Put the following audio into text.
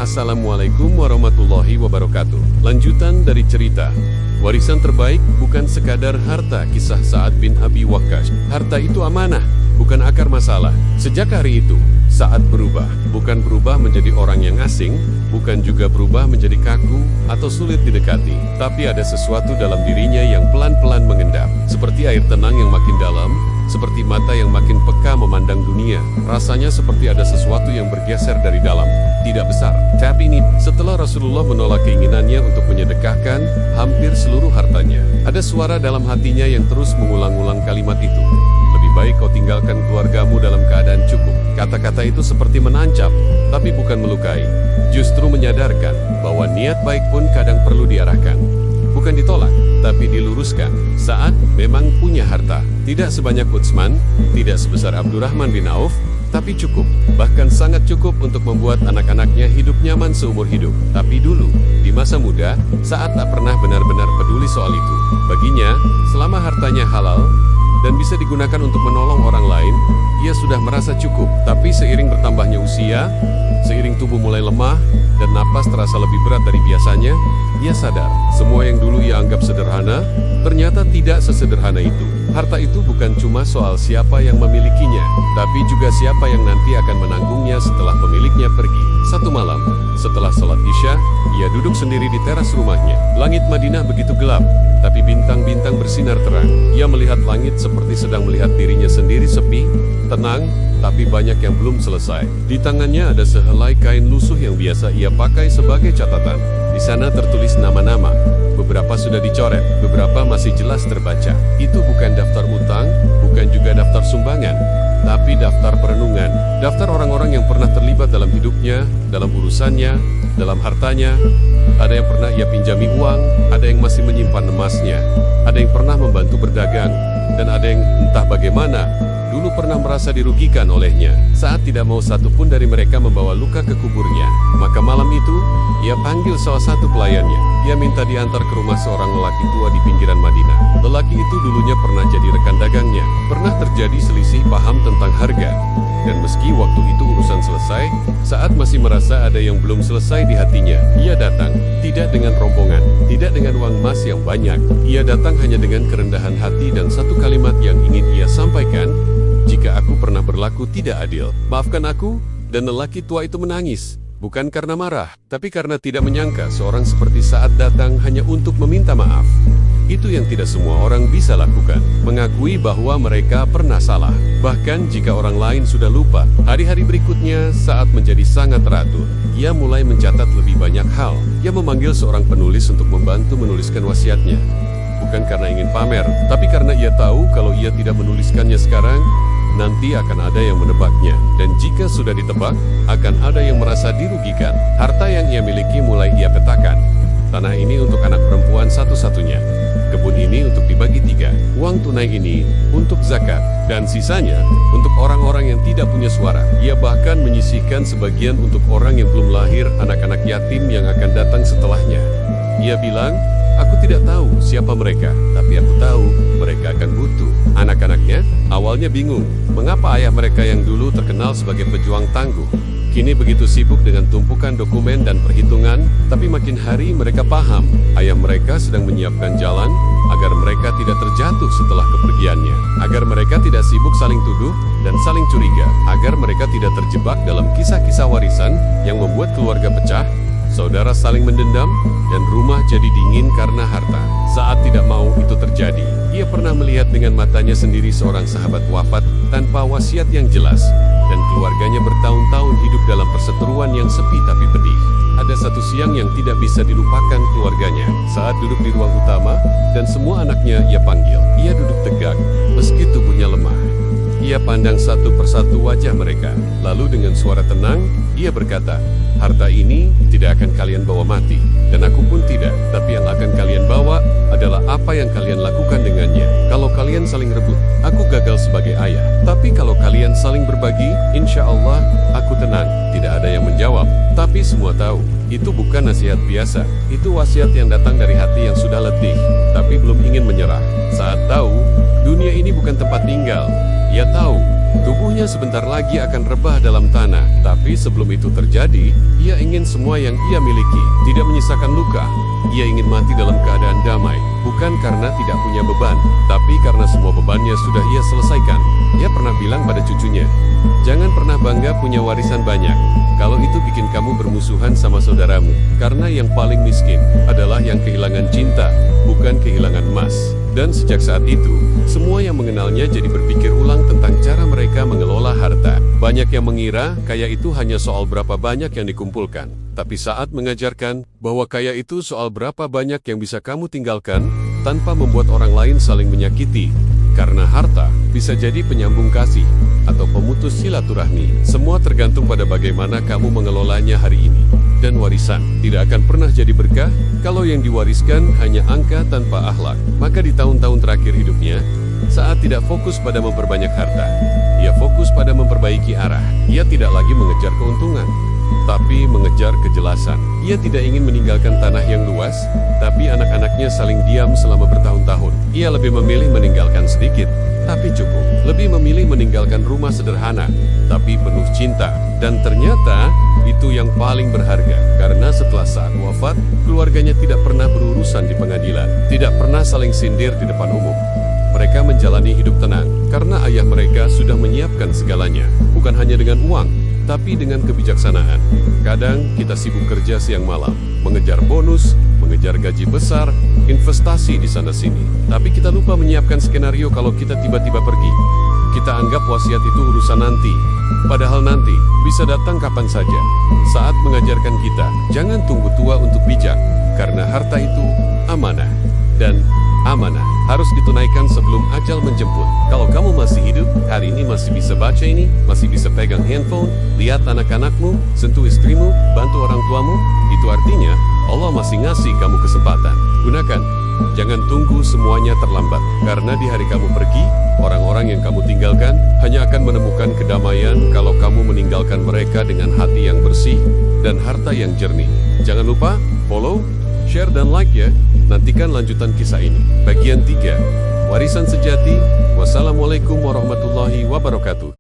Assalamualaikum warahmatullahi wabarakatuh. Lanjutan dari cerita. Warisan terbaik bukan sekadar harta kisah Sa'ad bin Abi Waqqas. Harta itu amanah, bukan akar masalah. Sejak hari itu, Sa'ad berubah. Bukan berubah menjadi orang yang asing, bukan juga berubah menjadi kaku atau sulit didekati. Tapi ada sesuatu dalam dirinya yang pelan-pelan mengendap. Seperti air tenang yang makin dalam, seperti mata yang makin peka memandang dunia. Rasanya seperti ada sesuatu yang bergeser dari dalam. Tidak besar, tapi ini setelah Rasulullah menolak keinginannya untuk menyedekahkan hampir seluruh hartanya. Ada suara dalam hatinya yang terus mengulang-ulang kalimat itu. Lebih baik kau tinggalkan keluargamu dalam keadaan cukup. Kata-kata itu seperti menancap, tapi bukan melukai. Justru menyadarkan bahwa niat baik pun kadang perlu diarahkan. Bukan ditolak, tapi diluruskan. Sa'ad memang punya harta. Tidak sebanyak Utsman, tidak sebesar Abdurrahman bin Auf, tapi cukup, bahkan sangat cukup untuk membuat anak-anaknya hidup nyaman seumur hidup. Tapi dulu, di masa muda, Sa'ad tak pernah benar-benar peduli soal itu. Baginya, selama hartanya halal dan bisa digunakan untuk menolong orang lain, ia sudah merasa cukup. Tapi seiring bertambahnya usia, seiring tubuh mulai lemah, dan napas terasa lebih berat dari biasanya, ia sadar, semua yang dulu ia anggap sederhana, ternyata tidak sesederhana itu. Harta itu bukan cuma soal siapa yang memilikinya, tapi juga siapa yang nanti akan menanggungnya setelah pemiliknya pergi. Satu malam, setelah sholat Isya, ia duduk sendiri di teras rumahnya. Langit Madinah begitu gelap, tapi bintang-bintang bersinar terang. Ia melihat langit seperti sedang melihat dirinya sendiri sepi, tenang, tapi banyak yang belum selesai. Di tangannya ada sehelai kain lusuh yang biasa ia pakai sebagai catatan. Di sana tertulis nama-nama. Beberapa sudah dicoret, beberapa masih jelas terbaca. Itu bukan daftar utang, bukan juga daftar sumbangan, tapi daftar perenungan. Daftar orang-orang yang pernah terlibat dalam hidupnya, dalam urusannya, dalam hartanya. Ada yang pernah ia pinjami uang, ada yang masih menyimpan emasnya, ada yang pernah membantu berdagang, dan ada yang entah bagaimana dulu pernah merasa dirugikan olehnya. Saat tidak mau satupun dari mereka membawa luka ke kuburnya, maka malam itu, ia panggil salah satu pelayannya. Ia minta diantar ke rumah seorang lelaki tua di pinggiran Madinah. Lelaki itu dulunya pernah jadi rekan dagangnya. Pernah terjadi selisih paham tentang harga. Dan meski waktu itu urusan selesai, Sa'ad masih merasa ada yang belum selesai di hatinya. Ia datang, tidak dengan rombongan, tidak dengan uang emas yang banyak. Ia datang hanya dengan kerendahan hati dan satu kalimat yang ingin ia sampaikan. Jika aku pernah berlaku tidak adil, maafkan aku. Dan lelaki tua itu menangis. Bukan karena marah, tapi karena tidak menyangka seorang seperti Sa'ad datang hanya untuk meminta maaf. Itu yang tidak semua orang bisa lakukan, mengakui bahwa mereka pernah salah. Bahkan jika orang lain sudah lupa, hari-hari berikutnya Sa'ad menjadi sangat teratur. Ia mulai mencatat lebih banyak hal. Ia memanggil seorang penulis untuk membantu menuliskan wasiatnya. Bukan karena ingin pamer, tapi karena ia tahu kalau ia tidak menuliskannya sekarang, nanti akan ada yang menebaknya. Dan jika sudah ditebak, akan ada yang merasa dirugikan. Harta yang ia miliki mulai ia petakan. Tanah ini untuk anak perempuan satu-satunya. Kebun ini untuk dibagi 3. Uang tunai ini untuk zakat. Dan sisanya untuk orang-orang yang tidak punya suara. Ia bahkan menyisihkan sebagian untuk orang yang belum lahir, anak-anak yatim yang akan datang setelahnya. Ia bilang, aku tidak tahu siapa mereka, tapi aku tahu mereka akan butuh. Anak-anaknya awalnya bingung, mengapa ayah mereka yang dulu terkenal sebagai pejuang tangguh, kini begitu sibuk dengan tumpukan dokumen dan perhitungan. Tapi makin hari mereka paham, ayah mereka sedang menyiapkan jalan agar mereka tidak terjatuh setelah kepergiannya, agar mereka tidak sibuk saling tuduh dan saling curiga, agar mereka tidak terjebak dalam kisah-kisah warisan yang membuat keluarga pecah, saudara saling mendendam, dan rumah jadi dingin karena harta. Saat tidak mau itu terjadi, ia pernah melihat dengan matanya sendiri seorang sahabat wafat tanpa wasiat yang jelas, dan keluarganya bertahun-tahun hidup dalam perseteruan yang sepi tapi pedih. Ada satu siang yang tidak bisa dilupakan keluarganya. Saat duduk di ruang utama, dan semua anaknya ia panggil. Ia duduk tegak, meski tubuhnya lemah. Ia pandang satu persatu wajah mereka. Lalu dengan suara tenang, ia berkata, harta ini tidak akan kalian bawa mati, dan aku pun tidak. Tapi yang akan kalian bawa adalah apa yang kalian lakukan dengannya. Kalau kalian saling rebut, aku gagal sebagai ayah. Tapi kalau kalian saling berbagi, insya Allah, aku tenang. Tidak ada yang menjawab. Tapi semua tahu, itu bukan nasihat biasa. Itu wasiat yang datang dari hati yang sudah letih, tapi belum ingin menyerah. Saat tahu, dunia ini bukan tempat tinggal. Ia tahu Tubuhnya sebentar lagi akan rebah dalam tanah, tapi sebelum itu terjadi, ia ingin semua yang ia miliki, tidak menyisakan luka. Ia ingin mati dalam keadaan damai, bukan karena tidak punya beban, tapi karena semua bebannya sudah ia selesaikan. Ia pernah bilang pada cucunya, "Jangan pernah bangga punya warisan banyak, kalau itu bikin kamu bermusuhan sama saudaramu. Karena yang paling miskin adalah yang kehilangan cinta, bukan kehilangan emas." Dan sejak saat itu, semua yang mengenalnya jadi berpikir ulang tentang cara mereka mengelola harta. Banyak yang mengira kaya itu hanya soal berapa banyak yang dikumpulkan. Tapi saat mengajarkan bahwa kaya itu soal berapa banyak yang bisa kamu tinggalkan, tanpa membuat orang lain saling menyakiti. Karena harta bisa jadi penyambung kasih atau pemutus silaturahmi. Semua tergantung pada bagaimana kamu mengelolanya hari ini. Dan warisan tidak akan pernah jadi berkah kalau yang diwariskan hanya angka tanpa akhlak. Maka di tahun-tahun terakhir hidupnya, saat tidak fokus pada memperbanyak harta, ia fokus pada memperbaiki arah. Ia tidak lagi mengejar keuntungan, tapi mengejar kejelasan. Ia tidak ingin meninggalkan tanah yang luas, tapi anak-anaknya saling diam selama bertahun-tahun. Ia lebih memilih meninggalkan sedikit, tapi cukup. Lebih memilih meninggalkan rumah sederhana, tapi penuh cinta. Dan ternyata, itu yang paling berharga. Karena setelah saat wafat, keluarganya tidak pernah berurusan di pengadilan. Tidak pernah saling sindir di depan umum. Mereka menjalani hidup tenang, karena ayah mereka sudah menyiapkan segalanya. Bukan hanya dengan uang, tapi dengan kebijaksanaan. Kadang kita sibuk kerja siang malam, mengejar bonus, mengejar gaji besar, investasi di sana-sini. Tapi kita lupa menyiapkan skenario kalau kita tiba-tiba pergi. Kita anggap wasiat itu urusan nanti. Padahal nanti bisa datang kapan saja. Saat mengajarkan kita, jangan tunggu tua untuk bijak, karena harta itu amanah. Dan amanah harus ditunaikan sebelum ajal menjemput. Kalau kamu masih hidup, hari ini masih bisa baca ini, masih bisa pegang handphone, lihat anak-anakmu, sentuh istrimu, bantu orang tuamu, itu artinya Allah masih ngasih kamu kesempatan. Gunakan. Jangan tunggu semuanya terlambat, karena di hari kamu pergi, orang-orang yang kamu tinggalkan hanya akan menemukan kedamaian kalau kamu meninggalkan mereka dengan hati yang bersih dan harta yang jernih. Jangan lupa follow, share dan like ya. Nantikan lanjutan kisah ini. Bagian 3, Warisan Sejati. Wassalamualaikum warahmatullahi wabarakatuh.